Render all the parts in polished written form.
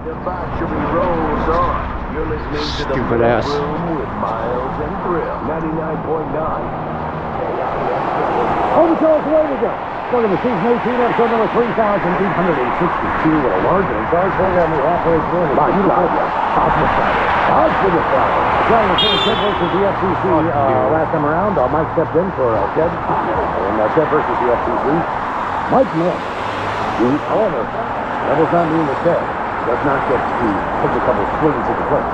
debauchery rolls on. You're listening to the Stupid ass. Room with Miles and Thrill. 99.9. Home show is away to go. Welcome to season 18, episode number 3,862. What a large and large program we halfway through. My God. Cosmic Friday. Cosmic Friday. Well, we're going to Ted versus the FCC last time around. Mike stepped in for Ted. And Ted versus the FCC. Mike missed. However, that does not mean that Ted does not get to take a couple swings at the plate.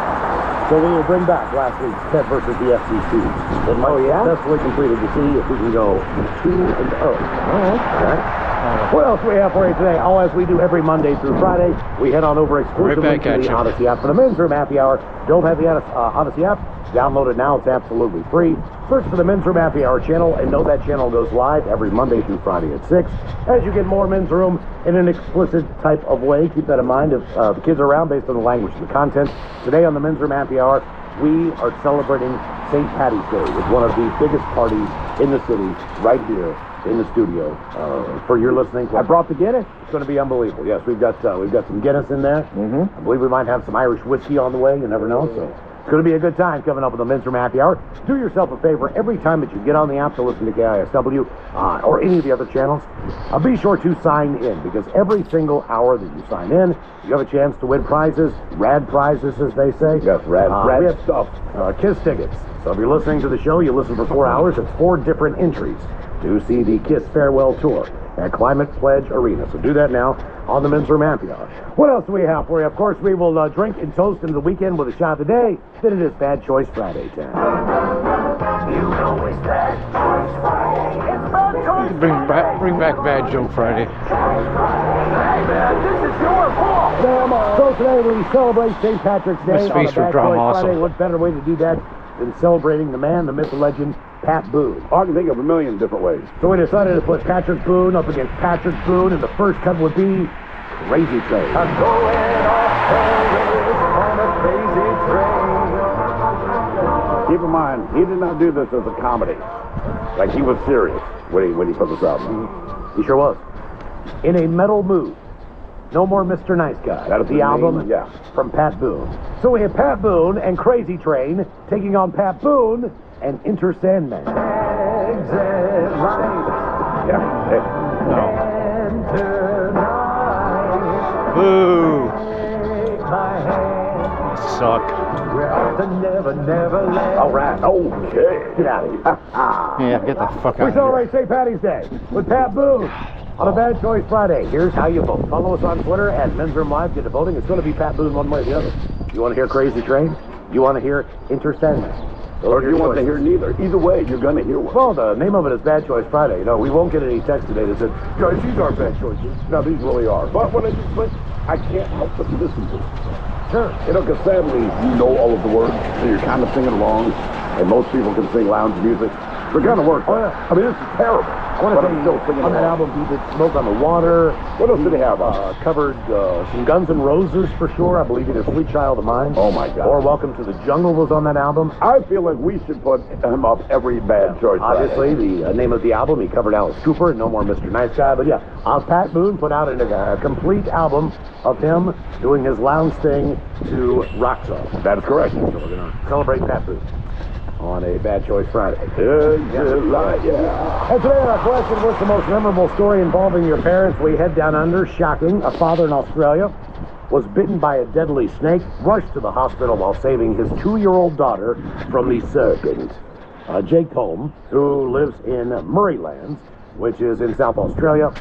So we will bring back last week's Ted versus the FCC. It might successfully completed to see if we can go 2-0. All right. What else do we have for you today? As we do every Monday through Friday, we head on over exclusively to the Odyssey app for the Men's Room Happy Hour. Don't have the Odyssey app? Download it now. It's absolutely free. Search for the Men's Room Happy Hour channel, and know that channel goes live every Monday through Friday at 6. As you get more Men's Room in an explicit type of way, keep that in mind if the kids are around based on the language of the content. Today on the Men's Room Happy Hour, we are celebrating St. Patty's Day with one of the biggest parties in the city right here in the studio. For your listening, I brought the Guinness. It's going to be unbelievable. Yes, we've got some Guinness in there. I believe we might have some Irish whiskey on the way. You never know. So it's going to be a good time coming up with the Men's Room Happy Hour. Do yourself a favor every time that you get on the app to listen to KISW or any of the other channels. Be sure to sign in, because every single hour that you sign in, you have a chance to win prizes, rad prizes, as they say. Yes, rad stuff. KISS tickets. So if you're listening to the show, you listen for 4 hours. It's 4 different entries to see the KISS Farewell Tour at Climate Pledge Arena. So do that now on the Men's Room Happy Hour. What else do we have for you? Of course, we will drink and toast into the weekend with a shot of the day. Then it is Bad Choice Friday time. You know it's Bad Choice Friday. It's Bad Choice Friday. Bring back Bad Joke Friday. Hey, man, this is your fault. So today we celebrate St. Patrick's Day on a Feast with Bad Drama Choice Friday. also. What better way to do that than celebrating the man, the myth, the legend, Pat Boone? I can think of a million different ways. So we decided to put Patrick Boone up against Patrick Boone, and the first cut would be Crazy Train. I'm going off on a crazy train. Keep in mind, he did not do this as a comedy. Like, he was serious when he put this out. He sure was. In a metal mood. No More Mr. Nice Guy. That is the album from Pat Boone. So we have Pat Boone and Crazy Train taking on Pat Boone and Enter Sandman. Exit right. Yeah. Hey. Enter night. Boo! Take my hand. Suck. We're off to Never, Never Land. All right. Okay. Get out of here. Yeah, get the fuck We out of celebrate St. Patty's Day with Pat Boone on a Bad Choice Friday. Here's how you vote. Follow us on Twitter at Men's Room Live. Get to voting. It's going to be Pat Boone one way or the other. You want to hear Crazy Train? You want to hear Enter Sandman? Or do you want to hear neither? Either way, you're going to hear one. Well, the name of it is Bad Choice Friday. You know, we won't get any text today that said, guys, these are bad choices. No, these really are. But I can't help but listen to it. Sure. You know, because sadly, you know all of the words, so you're kind of singing along, and most people can sing lounge music. They're kind of work. Oh, yeah. I mean, this is terrible. I want But to I'm say, still singing on that along. album, he did Smoke on the Water. What else did he have on? Covered some Guns N' Roses for sure. I believe either Sweet Child of Mine. Oh, my God. Or Welcome to the Jungle was on that album. I feel like we should put him up every Bad Choice Friday. Obviously, the name of the album, he covered Alice Cooper and No More Mr. Nice Guy. But yeah, Pat Boone put out a complete album of him doing his lounge thing to rock songs. That is correct. So we're going to celebrate Pat Boone on a Bad Choice Friday. Yeah. And today on our question, what's the most memorable story involving your parents? We head down under. Shocking. A father in Australia was bitten by a deadly snake, rushed to the hospital while saving his 2-year-old daughter from the serpent. Jake Holm, who lives in Murraylands, which is in South Australia,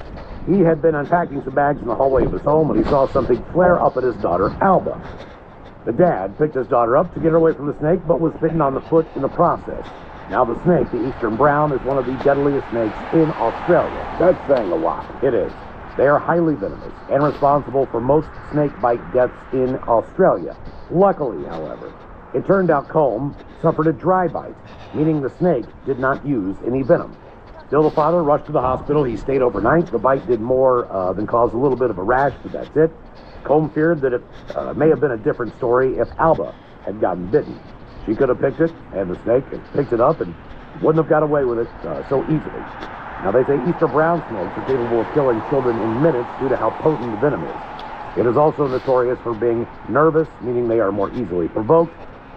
he had been unpacking some bags in the hallway of his home when he saw something flare up at his daughter, Alba. The dad picked his daughter up to get her away from the snake, but was bitten on the foot in the process. Now the snake, the eastern brown, is one of the deadliest snakes in Australia. That's saying a lot. It is. They are highly venomous and responsible for most snake bite deaths in Australia. Luckily, however, it turned out Colm suffered a dry bite, meaning the snake did not use any venom. Still, the father rushed to the hospital. He stayed overnight. The bite did more than cause a little bit of a rash, but that's it. Colm feared that it may have been a different story if Alba had gotten bitten. She could have picked it, and the snake had picked it up and wouldn't have got away with it so easily. Now, they say Eastern brown snakes are capable of killing children in minutes due to how potent the venom is. It is also notorious for being nervous, meaning they are more easily provoked.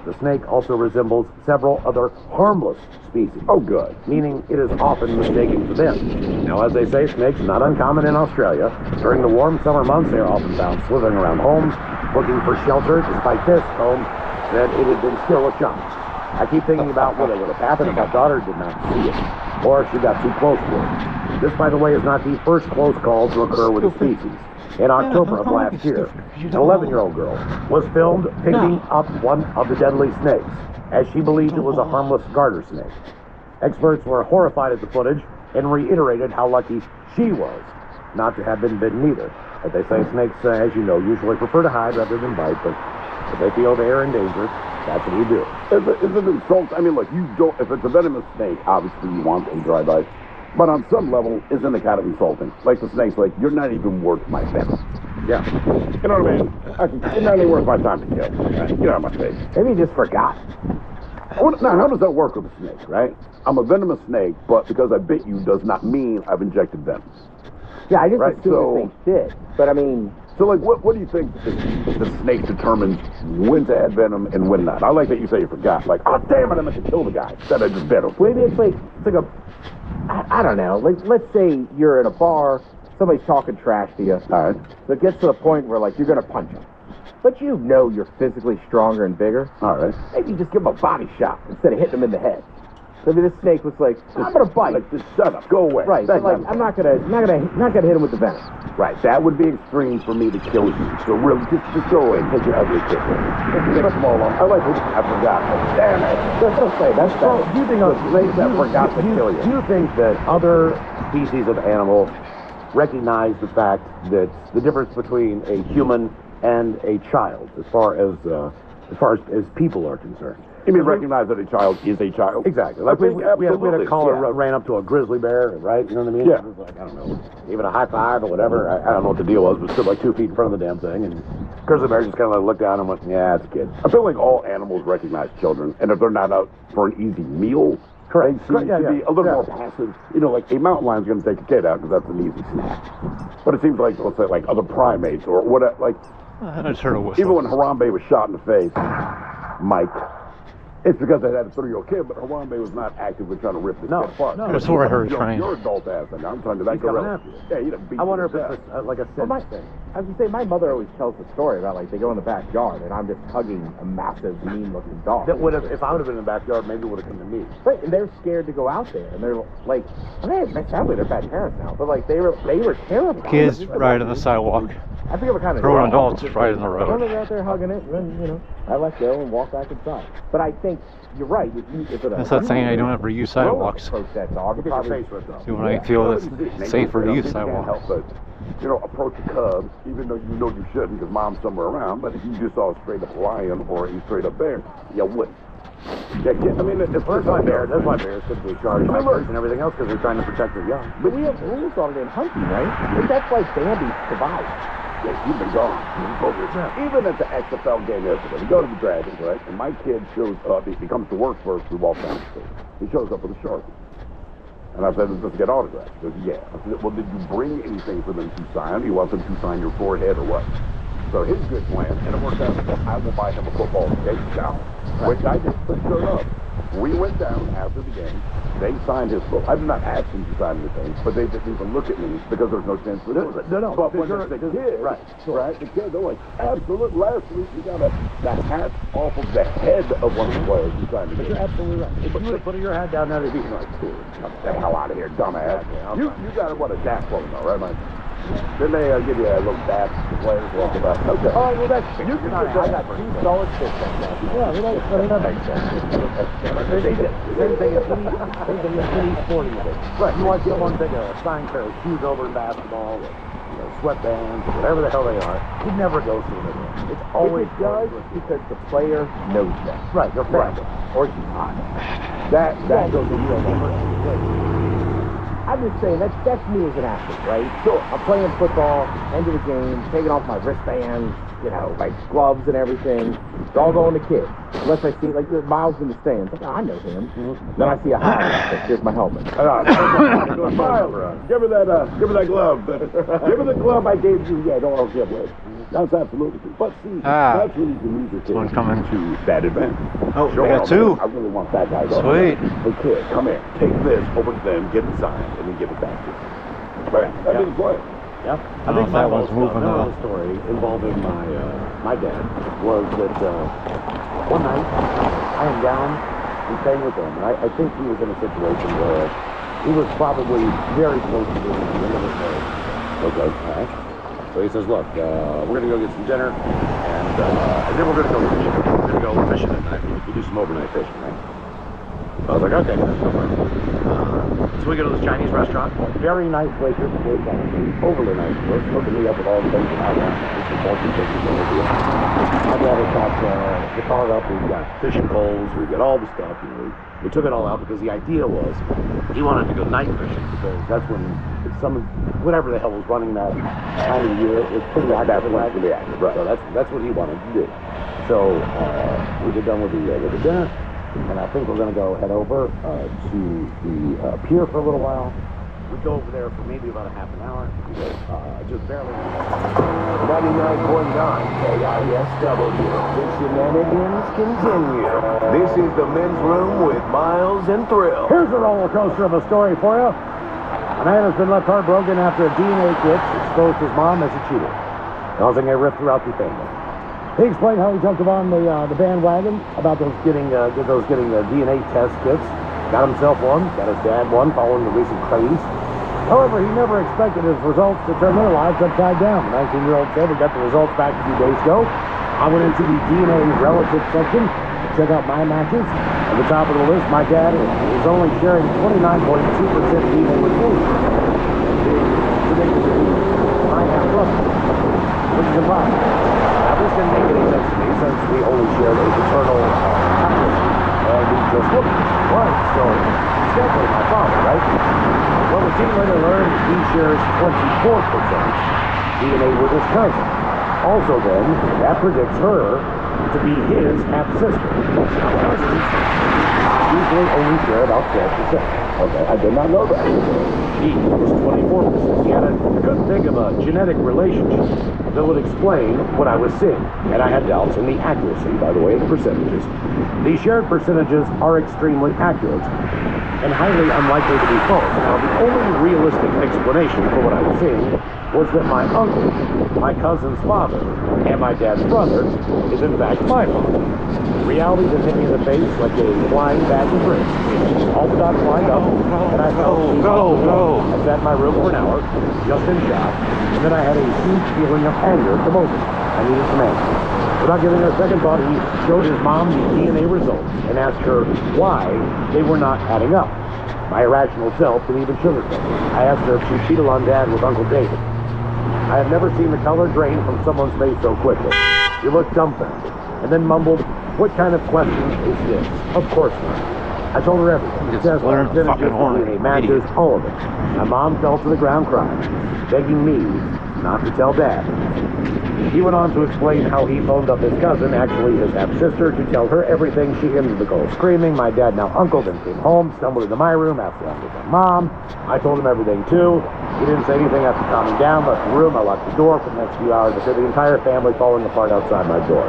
The snake also resembles several other harmless species. Oh, good. Meaning it is often mistaken for them. Now, as they say, snakes are not uncommon in Australia. During the warm summer months, they are often found slithering around homes, looking for shelter. Despite this, Holmes said it had been still a chunk. I keep thinking about what would have happened if my daughter did not see it, or if she got too close to it. This, by the way, is not the first close call to occur with the species. In October of last year, an 11-year-old girl was filmed picking up one of the deadly snakes, as she believed it was a harmless garter snake. Experts were horrified at the footage and reiterated how lucky she was not to have been bitten either. But they say snakes, as you know, usually prefer to hide rather than bite, but if they feel they are in danger, that's what we do. Is it insult? I mean, look, you don't, if it's a venomous snake, obviously you want a dry bite. But on some level, isn't it kind of insulting? Like the snake's like, you're not even worth my venom. Yeah. You know what I mean? You're not even worth my time to kill. Right? Get out of my face. Maybe he just forgot. Now, how does that work with a snake, right? I'm a venomous snake, but because I bit you does not mean I've injected venom. Yeah, I just Right, assume the snake did. But I mean, So, like, what do you think the snake determines when to add venom and when not? I like that you say you forgot. Like, oh, damn it, I meant to kill the guy. Instead, I just bit him. maybe it's like a, I don't know. Like, let's say you're in a bar, somebody's talking trash to you. All right. So it gets to the point where, like, you're going to punch him. But you know you're physically stronger and bigger. All right. Maybe you just give him a body shot instead of hitting him in the head. So maybe the snake was like, I'm going to bite. Like, just shut up. Go away. Right. That So, like, kind of I'm not gonna hit him with the venom. Right, that would be extreme for me to kill you. So really, just go away and take your ugly kid. Leave them all alone. I like it. I forgot. Damn it. That's Well, do you think snakes that forgot to kill you? Do you think that other species of animal recognize the fact that the difference between a human and a child, as far as people are concerned? You mean recognize that a child is a child? Exactly. Like we had a caller yeah. ran up to a grizzly bear, right? You know what I mean? Yeah. It was like, I don't know, even a high five or whatever. I don't know what the deal was, but stood like 2 feet in front of the damn thing, and grizzly bear just kind of looked down and went, "Yeah, it's a kid." I feel like all animals recognize children, and if they're not out for an easy meal, Correct. they seem Yeah, to be a little yeah. more passive. You know, like a mountain lion's going to take a kid out because that's an easy snack. But it seems like, let's say, like other primates or whatever, like And a turtle whistle. even when Harambe was shot in the face, Mike, it's because they had a 3-year-old kid, but Harambe was not actively trying to rip this kid apart. no. That's what I heard trying. Your adult ass, and I'm trying to that He's coming gorilla. after you. Yeah, he'd have beat I wonder if you to it's death. like a Well, sense thing. I was gonna say, my mother always tells the story about, like, they go in the backyard and I'm just hugging a massive, mean-looking dog. That would have, if I would have been in the backyard, maybe it would have come to me. Right, and they're scared to go out there, and they're like, I mean, sadly they're bad parents now, but like they were terrified. Kids ride on the sidewalk. I forget what kind of Grown adults ride on the Well, road. they're out there hugging it, and then I let go and walk back inside. But I think you're right. If it That's that saying I don't ever use sidewalks. approach that dog, Get your face ripped off. See, when I feel it's safer to use You can't sidewalks. help but, approach a cub, even though you know you shouldn't because mom's somewhere around. But if you just saw a straight up lion or a straight up bear, you wouldn't. Yeah, I mean, it's Well, that's why bears typically charge hikers and everything else because they're trying to protect their young. But we saw it in hunting, right? And that's why Bambi survived. Yeah, you've been gone. Even at the XFL game yesterday, we go to the Dragons, right? And my kid shows up. He comes to work first. We walk down the street. He shows up with a Sharpie. And I said, let's get autographs. He goes, yeah. I said, well, did you bring anything for them to sign? Do you want them to sign your forehead or what? So his good plan, and it worked out, well, I will buy him a football skate down, which I did. But sure enough, we went down after the game. They signed his book. I did not ask them to sign anything, but they didn't even look at me because there's no chance for this. No. But when the kid, right, the kid, they're like, absolutely. Last week we got the hat off of the head of one of the players who signed the You're absolutely right. If you would have put your hat down there, they'd be like, Get the hell out of here, dumbass. You got what a DAP program, though, right, Mike? Then they give you a little DAP players walk about. Okay. Oh, well, that's You can I got 2 solid fish like that. Yeah, that makes sense. Same thing as any sporting event. Right. You watch someone take a signed pair of shoes over in basketball, or sweatbands, or whatever the hell they are. He never goes to an event. It's always It does because the player knows that. right. Your family. Or she's not. That goes a real long I'm just saying, that's me as an athlete, right? Sure. I'm playing football, end of the game, taking off my wristbands, you know, like gloves and everything. They're all going to kids. Unless I see, like, Miles in the stands. Like, oh, I know him. Then I see a high. Here's my helmet. Miles, give her that glove. Give her the glove I gave you. Yeah, don't give it. That's absolutely true. But see, that's when you can use your kids one coming. to that advantage. Oh, Show we got them, two. I really want that guy going. Sweet. Hey, kid, come here. Take this over to them, get it signed, and then give it back to you. Right? That'd be the play. Yep. I think that one's moving memorable up. story involving my dad was that one night I am down and staying with him. And I think he was in a situation where he was probably very close to being at the end of his road. Okay. All right. So he says, look, we're going to go get some dinner, and then we're going to go fishing. We're going to go fishing at night. We do some overnight fishing, right? I was like, okay, that's no problem. So we go to this Chinese restaurant. Very nice waitress, very Chinese, overly nice to us, hooking me up with all the things that I want. This is bulky fishing thing we do. My dad has got the car up, we've got fishing poles, we've got all the stuff. You know, we took it all out because the idea was he wanted to go night fishing because that's when whatever the hell was running that time of the year, it's pretty active. That's when it's active, right? So that's what he wanted to do. So we get done with the dinner. And I think we're going to go head over to the pier for a little while. We go over there for maybe about a half an hour. Just barely. 99.9 KISW. The shenanigans continue. This is the men's room with Miles and Thrill. Here's a roller coaster of a story for you. A man has been left heartbroken after a DNA kit exposed his mom as a cheater, causing a rift throughout the family. He explained how he jumped on the bandwagon about those getting the DNA test kits. Got himself one, got his dad one, following the recent craze. However, he never expected his results to turn their lives upside down. The 19-year-old said we got the results back a few days ago. I went into the DNA relative section to check out my matches. At the top of the list, my dad is only sharing 29.2% DNA with me. Predicted to be my half-brother, which is impossible. This didn't make any sense to me since we only shared a paternal accuracy, and we just looked right. So he's definitely my father, right? Well, the team later learned that he shares 24% DNA with his cousin. Also, then, that predicts her to be his half-sister. Cousins usually only share about 12%. Okay, I did not know that. He was 24%. He had a good thing of a genetic relationship that would explain what I was seeing. And I had doubts in the accuracy, by the way, of the percentages. These shared percentages are extremely accurate and highly unlikely to be false. Now, the only realistic explanation for what I was seeing was that my uncle, my cousin's father, and my dad's brother is in fact my father. Reality just hit me in the face like a flying bag of bricks. All the dots lined up, and I felt I sat in my room for an hour, just in shock, and then I had a huge feeling of anger at the moment. I needed some answers. Without giving her a second thought, he showed his mom the DNA results and asked her why they were not adding up. My irrational self didn't even sugarcoat it. I asked her if she cheated on Dad with Uncle David. I have never seen the color drain from someone's face so quickly. She looked dumbfounded and then mumbled, "What kind of question is this? Of course not." I told her everything. Just Test learn percentages, fucking horn, DNA matches, idiot. all of it. My mom fell to the ground crying, begging me not to tell Dad. He went on to explain how he phoned up his cousin, actually his half-sister, to tell her everything. She ended the call screaming. My dad, now uncle, then came home, stumbled into my room, asked me with my mom. I told him everything too. He didn't say anything after calming down, left the room. I locked the door for the next few hours. I heard the entire family falling apart outside my door.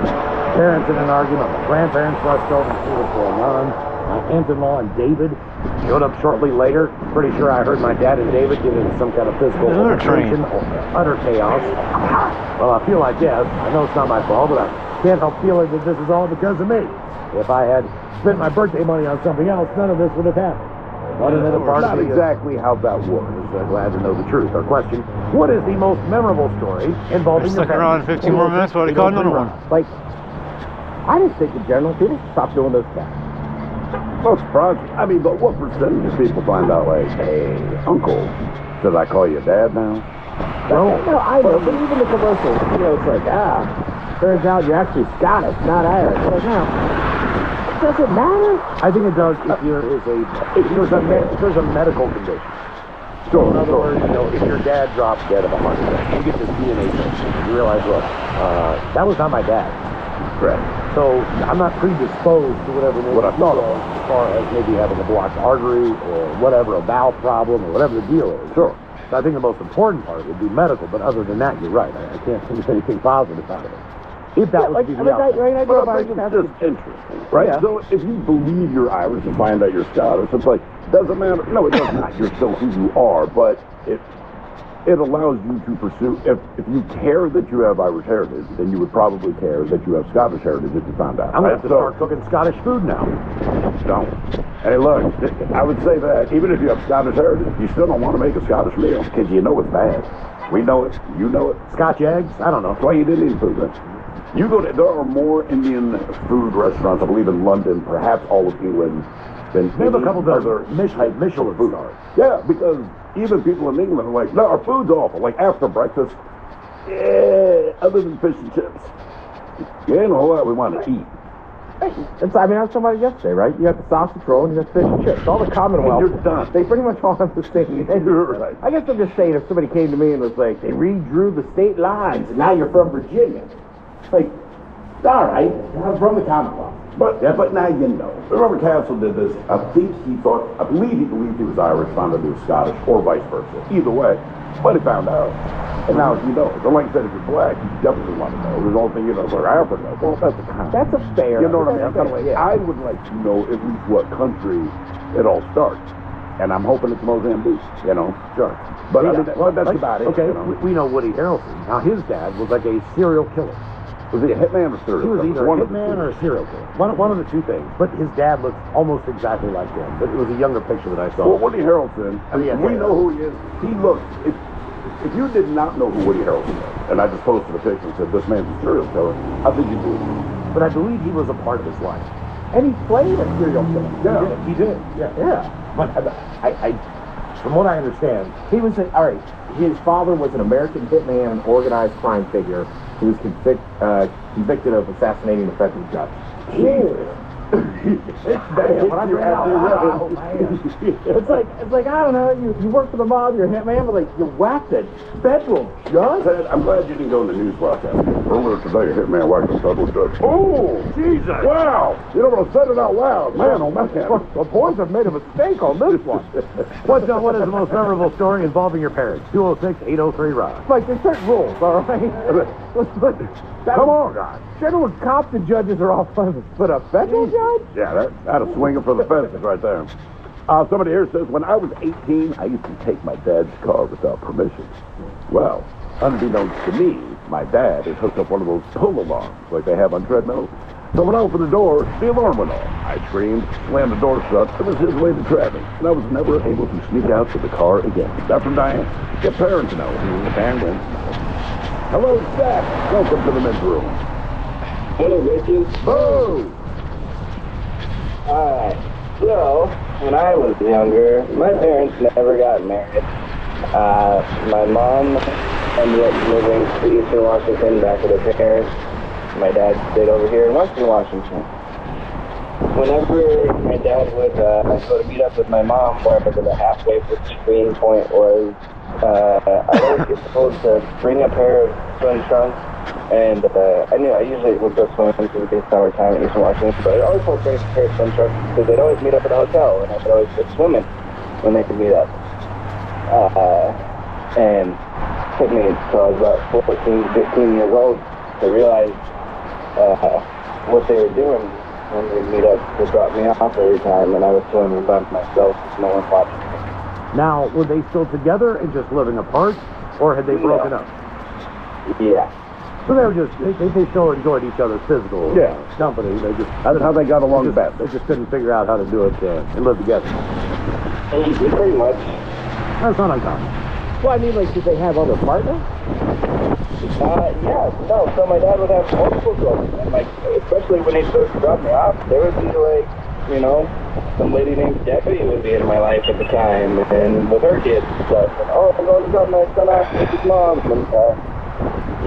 Parents in an argument. My grandparents rushed over to see what's going on. My aunt-in-law and David showed up shortly later. Pretty sure I heard my dad and David get into some kind of physical altercation or utter chaos. Well, I feel like yes. I know it's not my fault, but I can't help feeling that this is all because of me. If I had spent my birthday money on something else, none of this would have happened. Not exactly how that works. Glad to know the truth. Our question: what is the most memorable story involving your Stuck around parents? 15 more minutes, what do you call another one? Like, I just think in general, people should stop doing those tests. Not surprised. I mean, but what percentage of people find out, like, hey, uncle, should I call you dad now? Well, no, I know, but even the commercials, you know, it's like, turns out you're actually Scottish, not Irish. Like, no, does it matter? I think it does if there's a medical condition. So in other words, if your dad drops dead of a heart attack, you get this DNA test, and you realize, look, that was not my dad. Correct. So I'm not predisposed to whatever What I thought of. as far as maybe having a blocked artery or whatever, a valve problem or whatever the deal is. Sure. So I think the most important part would be medical, but other than that, you're right. I can't think of anything positive out of it. If that was to be the outcome. right? I But know I think it's just interesting, right? Yeah. So if you believe you're Irish and find out you're Scottish, it's like, doesn't matter. No, it does not. You're still who you are, but it allows you to pursue, if you care that you have Irish heritage, then you would probably care that you have Scottish heritage if you found out. I'm going to have to So, start cooking Scottish food now. don't. Hey, look, I would say that even if you have Scottish heritage, you still don't want to make a Scottish meal because you know it's bad. We know it. You know it. Scotch eggs? I don't know. That's why you didn't eat food then. You go to, there are more Indian food restaurants, I believe, in London, perhaps all of England, than They have a any couple other of Michelin food. stars. Yeah, because even people in England are like, no, our food's awful. Like after breakfast, other than fish and chips, you ain't a whole lot we want to eat. I was talking about it yesterday, right? You got the sausage roll and you got fish and chips. All the Commonwealth. And you're done. They pretty much all have the same menu. You're right. I guess I'm just saying, if somebody came to me and was like, they redrew the state lines and now you're from Virginia. Like, all right, I'm from the Commonwealth. But now you know. Remember Castle did this. I believed he believed he was Irish, found out he was Scottish, or vice versa. Either way, but he found out. And now you know. So like I said, if you're black, you definitely want to know. There's the only thing you know, like Africa. Well, that's a kind. That's a fair. You know what I mean? I'm kind of like, Yeah. I would like to know at least what country it all starts. And I'm hoping it's Mozambique, you know? Sure. But I mean, that's about it. Okay, you know? we know Woody Harrelson. Now, his dad was like a serial killer. Was he a hitman or serial He was killer? either One a of the hitman two. or a serial killer. One of the two things. But his dad looked almost exactly like him. But it was a younger picture that I saw. Well, Woody Harrelson, Yeah. we know who he is. He looks, if you did not know who Woody Harrelson was, and I just posted a picture and said, this man's a serial killer, I think you do. But I believe he was a part of his life. And he played a serial killer. Yeah. He did. Yeah. But I from what I understand, He was all right. His father was an American hitman, an organized crime figure. He was convicted of assassinating a federal judge. damn, when I read out loud, oh, man. It's like I don't know. You work for the mob, you're a hitman, but like you whacked a federal judge. Ted, I'm glad you didn't go in the news broadcast. Earlier today, a hitman whacked a federal judge. Oh, Jesus. wow! You don't want to say it out loud. Man, oh man. The boys have made a mistake on this one. What is the most memorable story involving your parents? 206-803-ROCK. Like there's certain rules, all right. Come on, guys. General cops and judges are all fun, but a federal judge? Yeah, that'd swing it for the fences right there. Somebody here says, when I was 18, I used to take my dad's car without permission. Well, unbeknownst to me, my dad had hooked up one of those pull alarms like they have on treadmills. So when I opened the door, the alarm went off. I screamed, slammed the door shut. It was his way to traffic, and I was never able to sneak out to the car again. That from Diane. Get parents to know. And win. Hello, Zach. Welcome to the men's room. Hello, bitches. Oh! Alright, so, when I was younger, my parents never got married. My mom ended up moving to Eastern Washington back with her parents. My dad stayed over here in Western Washington. Whenever my dad would go to meet up with my mom, wherever the halfway between point was, I always get told to bring a pair of swim trunks. And I usually would go swimming because it was summertime in Eastern Washington, but I always wanted to bring a pair of swim trunks because they'd always meet up at a hotel, and I could always go swimming when they could meet up. And it took me until I was about 14, 15 years old to realize what they were doing when they'd meet up to drop me off every time, and I was swimming by myself with no one watching me. Now, were they still together and just living apart, or had they broken up? Yeah. So they were just, they still enjoyed each other's physical company. They just, That's how they got along best. they just couldn't figure out how to do it and live together. Pretty much. That's not uncommon. Well, I mean, like, did they have other partners? Yeah, no, so my dad would have multiple girls, and like, especially when he'd go to drop me off, there would be like, you know, some lady named Debbie would be in my life at the time, and with her kids and stuff, and I'm going to drop my son off with his mom, and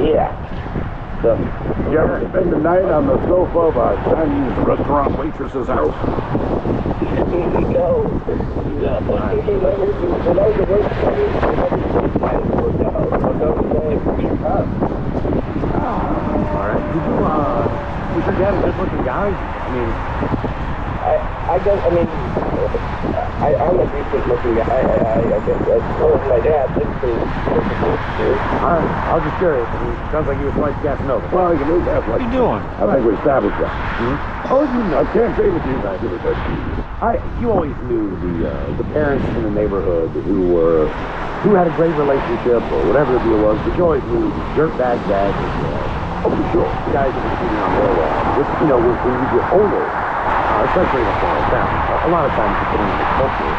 yeah. So, You ever spend the night on the sofa of a Chinese restaurant waitress's house? no. When I was at work, All right. Did you, was your dad a good-looking guy? I mean, I'm a decent looking guy. I guess my dad thinks I was just curious. I mean, sounds like he was quite Casanova. Well, you know, that's What like, are you doing? I think we established that. Oh, you know, I can't say with you guys. You always knew the parents in the neighborhood who had a great relationship or whatever the deal was, but you always knew the dirtbag dad was, oh, for sure, the guys that were cheating on their wives. Which, you know, when you get older, especially in a small town, a lot of times you put in the culture,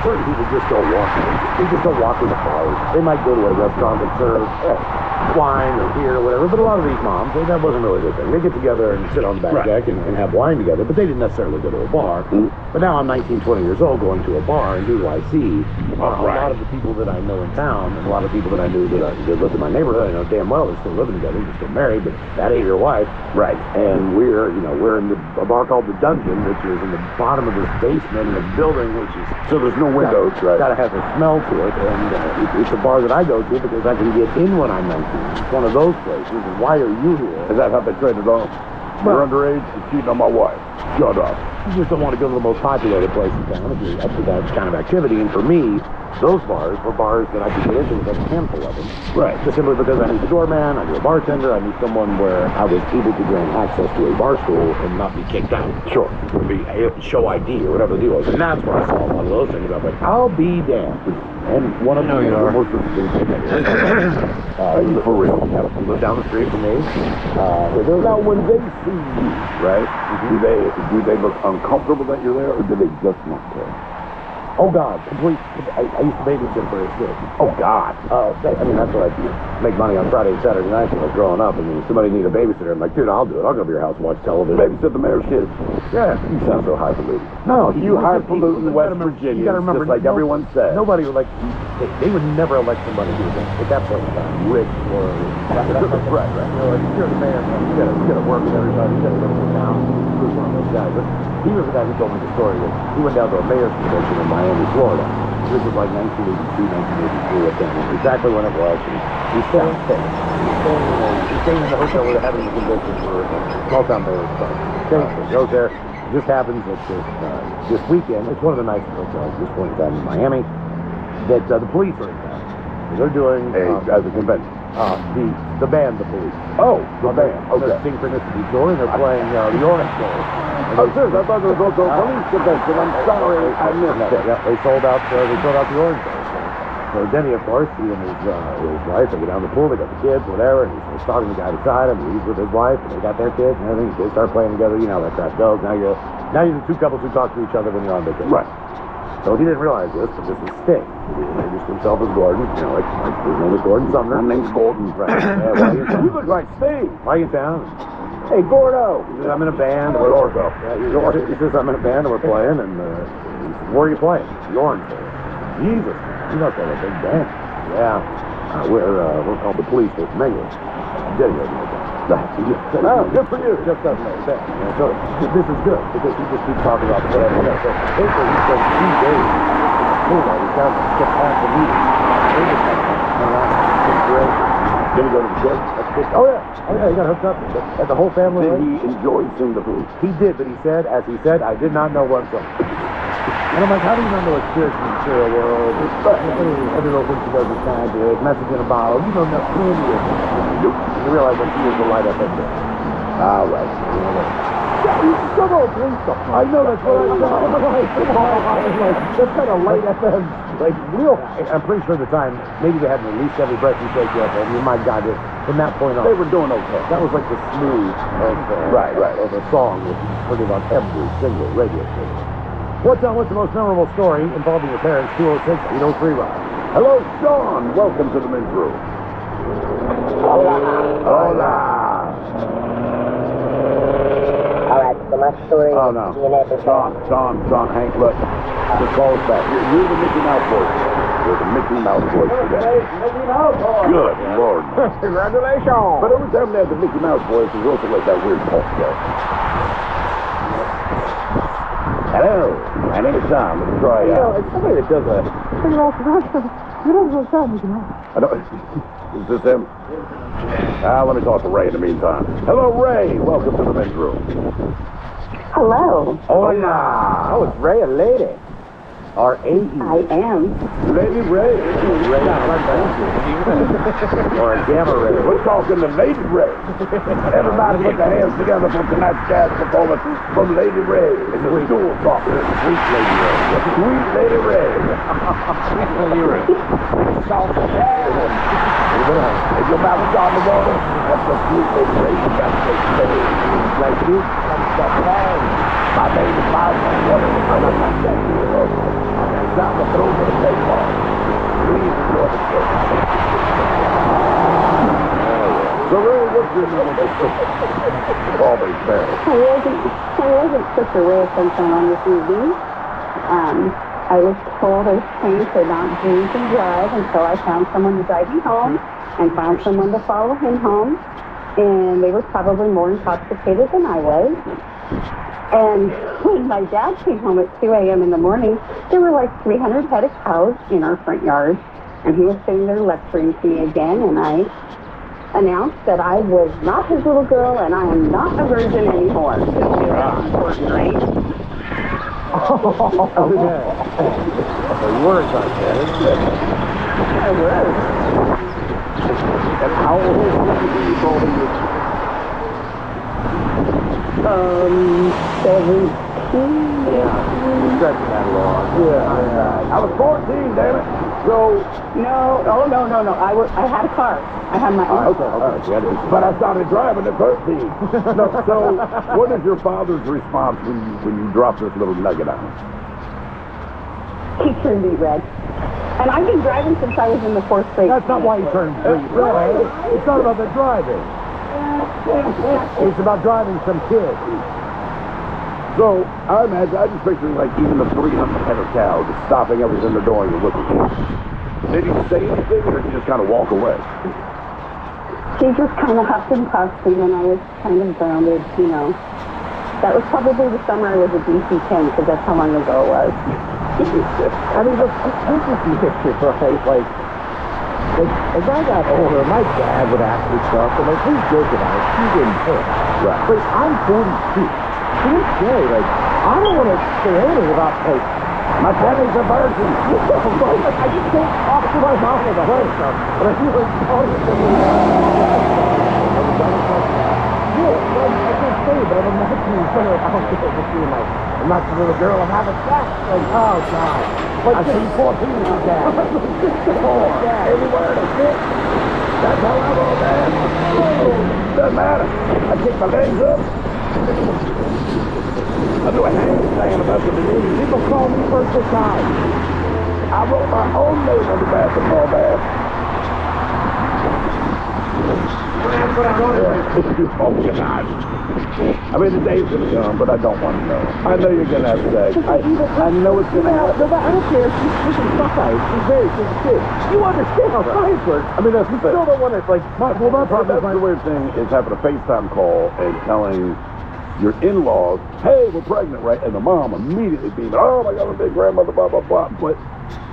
certain people just don't walk in. They just don't walk in the bars. They might go to a restaurant that serves wine or beer or whatever, but a lot of these moms, that wasn't really their thing. They get together and sit on the back deck and have wine together, but they didn't necessarily go to a bar. But now I'm 19, 20 years old going to a bar, and who do I see? A lot of the people that I know in town, and a lot of people that I knew that lived in my neighborhood, I know damn well they're still living together, they're still married, but that ain't your wife. Right. And we're in a bar called The Dungeon, which is in the bottom of this basement in a building, which is... So there's no windows, right? Got to have a smell to it, and it's a bar that I go to because I can get in when I'm 19. It's one of those places, and why are you here? Is that how they trade it off? You're underage, you're cheating on my wife. Shut up. You just don't want to go to the most populated place in town if you're up to that kind of activity. And for me, those bars were bars that I could get into with a handful of them. Right. Just simply because I knew the doorman, I knew a bartender, I knew someone where I was able to gain access to a bar stool and not be kicked out. Sure. Be show ID or whatever the deal was. And that's where I saw a lot of those things. I was like, I'll be damned. And one of them, most of the things for real. Lived down the street from me. Now, when they see you, right, do they look uncomfortable that you're there, or do they just not care? Oh, God. I used to babysit for his kids. Oh, God. That's what I make money on Friday and Saturday nights when I was growing up. I mean, if somebody needed a babysitter, I'm like, dude, I'll do it. I'll go to your house and watch television. Babysit the mayor's kids. Yeah. You sound so highfalutin. No, you highfalutin West Virginia, just like everyone said. Nobody would they would never elect somebody who was at that point in time rich or right. You know, like, you're the mayor, man. You gotta work with everybody. You gotta live in the town. He was one of those guys. But he was the guy who told me the story that he went down to a mayor's convention in Miami, Florida. This was like 1982, 1983, I can't remember exactly when it was. And he stayed in the hotel where they're having the convention for small town mayor's stuff. Goes there. It just happens that this weekend, it's one of the nicest hotels at this point in time in Miami, that the police are in town. They're doing as a convention. The band, The Police. Oh, the band. Okay. They're synchronicity tour, and they're playing the Orange Bowl. Oh, serious? I thought it was also a police convention. I'm sorry, I missed it. Yeah, they sold out the Orange Bowl. So Denny, of course, he and his wife, they go down the pool, they got the kids, whatever, and he's talking to the guy beside him, he's with his wife, and they got their kids and everything. They start playing together, you know how that crap goes. Now you're the two couples who talk to each other when you're on vacation. Right. So he didn't realize this, but this is Sting. He introduced himself as Gordon. You know, like his name is Gordon Sumner. My name's Gordon. Right. Why You look like Steve. are you in town? Hey, Gordo. He says, I'm in a band. Gordo. He says, I'm in a band and we're playing. And he says, where are you playing? The Orange Bowl. Jesus, you must have a big band. Yeah. We're called the Police with Mingle. There you go. Oh, good for you. Just doesn't make sense. So this is good because he just keeps talking about the band. So basically, he spent 2 days. He's down to get past the meeting. Great. Did he go to the church? Oh yeah, he got hooked up. And the whole family. Did he enjoy seeing the police? He did, but he said, as he said, I did not know what song. And I'm like, how do you not know it's spiritual in the material world? Every little thing she does is kind of message in a bottle. You don't know any of it. You realize that she is the light up in there. All right. You still don't believe something. I know, that's what I'm saying. That's kind of light FM. Like, real. I'm pretty sure at the time, maybe they had at least every breath you take FM. You my God, from that point on. They were doing okay. That was like the smooth of a song that you put it on every single radio station. What's the most memorable story involving your parents? 206-803 Rock. Hello, Sean. Welcome to the men's room. Hola. Hola. Alright, so my story. Oh, no. Sean, Hank, look. Just call us back. You're the Mickey Mouse voice. You're the Mickey Mouse voice today. Good Lord. Congratulations. But every time they have the Mickey Mouse voice, there's also like that weird pulse there. Hello, my name is Tom. Let's try It's somebody that does a... I don't, is this him? Let me talk to Ray in the meantime. Hello, Ray. Welcome to the men's room. Hello. Hola. Oh, it's Ray, a lady. R-A-E. I am. Lady Ray. Ray. Or a gamma ray. We're talking to Lady Ray. Everybody put their hands together for tonight's jazz performance from Lady Ray. It's a dual talk. Sweet Lady Ray. Sweet Lady Ray. Sweet Lady Ray. Soft jazz. If your mouth is on the water, that's a sweet Lady Ray. You got to take space. Like you, I'm stuck down. My baby, my water. I'm not that. Stop the throw to the baseball. Please enjoy the show. So, Ray, what's your name? Always fair. I wasn't such a ray of sunshine on this evening. I was told I was trained to not drink and drive until I found someone to drive me home and found someone to follow him home. And they were probably more intoxicated than I was. And when my dad came home at 2 a.m. in the morning, there were like 300 head of cows in our front yard. And he was sitting there lecturing to me again, and I announced that I was not his little girl and I am not a virgin anymore. That's important, right? Oh, yeah. The words like that. I was. And how old was he when you told him this? 17. Stretching that along. Yeah. I was 14, damn it. So... No. I had a car. I had my own. Okay. But I started driving at 13. No, so, what is your father's response when you drop this little nugget on him? He turned me red. And I've been driving since I was in the 4th grade. That's not why he turned red. It's not about the driving. It's about driving some kids. So, I imagine, I just picture like even the 300 head of cow just stopping everything they're doing and looking at you. Did he say anything or did he just kind of walk away? She just kind of huffed and puffed, and then I was kind of grounded, you know. That was probably the summer I was a DC-10, because that's how long ago it was. I mean, look, it's interesting picture, right? Like, as I got older, my dad would ask me stuff, and like, he's joking about it. He didn't care. Right. But I'm 42. To this day, like, I don't want to say anything about, like, my daddy's a virgin. I just can't talk to my mouth about that stuff. But I feel like talking to me. Yeah, I can't say, but I'm imagining somewhere out there with you, like, I'm not a little girl, I'm having sex. Like, oh, God. Like, I see 14 with your dad. Everywhere to sit. That's how I roll, man. Doesn't matter. I kick my legs up. I do a handstand about the knee. People call me versatile. I wrote my own name on the basketball bat. Oh, God. I mean, the day's going to come, but I don't want to know. I know you're going to have sex. I know it's going to happen. No, but I don't care. She's fine. She's very good kid. You understand how science works. I mean, you still don't want to, like... Well, that's the weird thing is having a FaceTime call and telling your in-laws, hey, we're pregnant, right? And the mom immediately being, oh, my God, my big grandmother, blah, blah, blah. But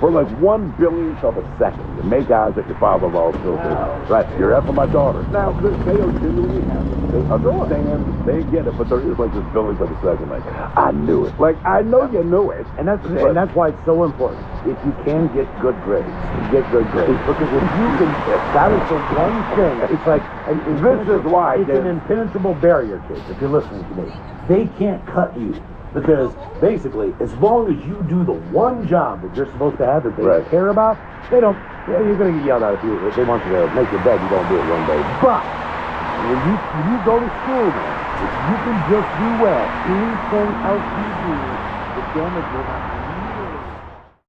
for like 1 billionth of a second, you make eyes at your father-in-law still says, right, you're effing my daughter. Now, they are genuinely happy. They understand, they get it, but there is like this billionth of a second, like, I knew it. Like, I know you knew it. And that's why it's so important. If you can get good grades, get good grades. Because if you can, that is the one thing. It's like, This is why, it's an impenetrable barrier, kids, if you're listening to me. They can't cut you. Because basically, as long as you do the one job that you're supposed to have that they care about, they don't, you're going to get yelled at if they want you to make your bed, you don't do it one day. But when you go to school, man, if you can just do well, anything else you do, the damage will not be